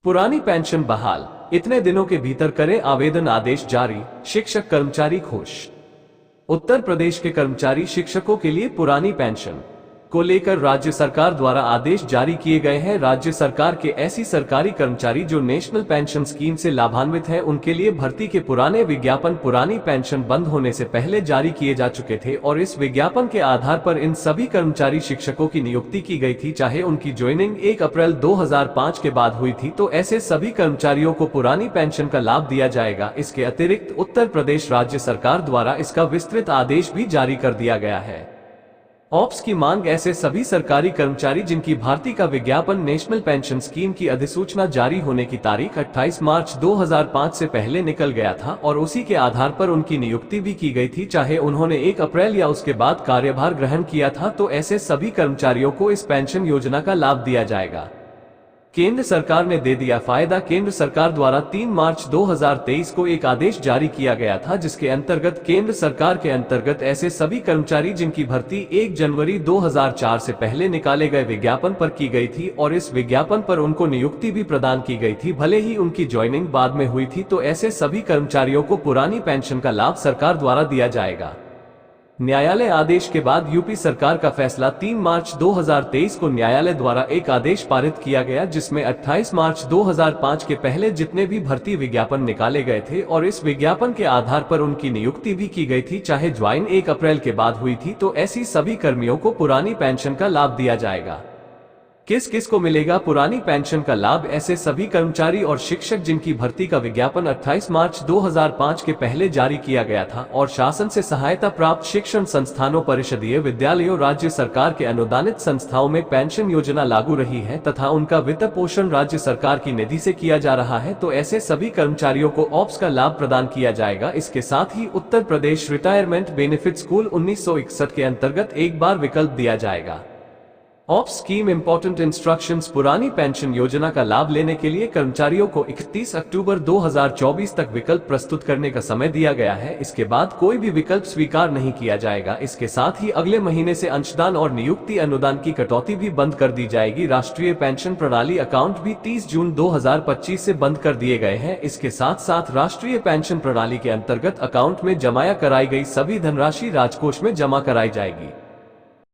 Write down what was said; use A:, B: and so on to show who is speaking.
A: पुरानी पेंशन बहाल, इतने दिनों के भीतर करें आवेदन, आदेश जारी। शिक्षक कर्मचारी खुश। उत्तर प्रदेश के कर्मचारी शिक्षकों के लिए पुरानी पेंशन को लेकर राज्य सरकार द्वारा आदेश जारी किए गए हैं। राज्य सरकार के ऐसी सरकारी कर्मचारी जो नेशनल पेंशन स्कीम से लाभान्वित हैं, उनके लिए भर्ती के पुराने विज्ञापन पुरानी पेंशन बंद होने से पहले जारी किए जा चुके थे और इस विज्ञापन के आधार पर इन सभी कर्मचारी शिक्षकों की नियुक्ति की गई थी, चाहे उनकी ज्वाइनिंग 1 अप्रैल 2005 के बाद हुई थी। तो ऐसे सभी कर्मचारियों को पुरानी पेंशन का लाभ दिया जाएगा। इसके अतिरिक्त उत्तर प्रदेश राज्य सरकार द्वारा इसका विस्तृत आदेश भी जारी कर दिया गया है। ऑप्स की मांग, ऐसे सभी सरकारी कर्मचारी जिनकी भर्ती का विज्ञापन नेशनल पेंशन स्कीम की अधिसूचना जारी होने की तारीख 28 मार्च 2005 से पहले निकल गया था और उसी के आधार पर उनकी नियुक्ति भी की गई थी, चाहे उन्होंने 1 अप्रैल या उसके बाद कार्यभार ग्रहण किया था, तो ऐसे सभी कर्मचारियों को इस पेंशन योजना का लाभ दिया जाएगा। केंद्र सरकार ने दे दिया फायदा। केंद्र सरकार द्वारा 3 मार्च 2023 को एक आदेश जारी किया गया था, जिसके अंतर्गत केंद्र सरकार के अंतर्गत ऐसे सभी कर्मचारी जिनकी भर्ती 1 जनवरी 2004 से पहले निकाले गए विज्ञापन पर की गई थी और इस विज्ञापन पर उनको नियुक्ति भी प्रदान की गई थी, भले ही उनकी ज्वाइनिंग बाद में हुई थी, तो ऐसे सभी कर्मचारियों को पुरानी पेंशन का लाभ सरकार द्वारा दिया जाएगा। न्यायालय आदेश के बाद यूपी सरकार का फैसला 3 मार्च 2023 को न्यायालय द्वारा एक आदेश पारित किया गया, जिसमें 28 मार्च 2005 के पहले जितने भी भर्ती विज्ञापन निकाले गए थे और इस विज्ञापन के आधार पर उनकी नियुक्ति भी की गई थी, चाहे ज्वाइन 1 अप्रैल के बाद हुई थी, तो ऐसी सभी कर्मियों को पुरानी पेंशन का लाभ दिया जाएगा। किस किस को मिलेगा पुरानी पेंशन का लाभ? ऐसे सभी कर्मचारी और शिक्षक जिनकी भर्ती का विज्ञापन 28 मार्च 2005 के पहले जारी किया गया था और शासन से सहायता प्राप्त शिक्षण संस्थानों, परिषदीय विद्यालयों, राज्य सरकार के अनुदानित संस्थाओं में पेंशन योजना लागू रही है तथा उनका वित्त पोषण राज्य सरकार की निधि से किया जा रहा है, तो ऐसे सभी कर्मचारियों को ऑप्स का लाभ प्रदान किया जाएगा। इसके साथ ही Uttar Pradesh retirement benefit school 1961 के अंतर्गत एक बार विकल्प दिया जाएगा। Ops scheme important instructions. पुरानी पेंशन योजना का लाभ लेने के लिए कर्मचारियों को 31 अक्टूबर 2024 तक विकल्प प्रस्तुत करने का समय दिया गया है। इसके बाद कोई भी विकल्प स्वीकार नहीं किया जाएगा। इसके साथ ही अगले महीने से अंशदान और नियुक्ति अनुदान की कटौती भी बंद कर दी जाएगी। राष्ट्रीय पेंशन प्रणाली अकाउंट भी 30 जून 2025 से बंद कर दिए गए हैं। इसके साथ साथ राष्ट्रीय पेंशन प्रणाली के अंतर्गत अकाउंट में जमा कराई गई सभी धनराशि राजकोष में जमा कराई जाएगी।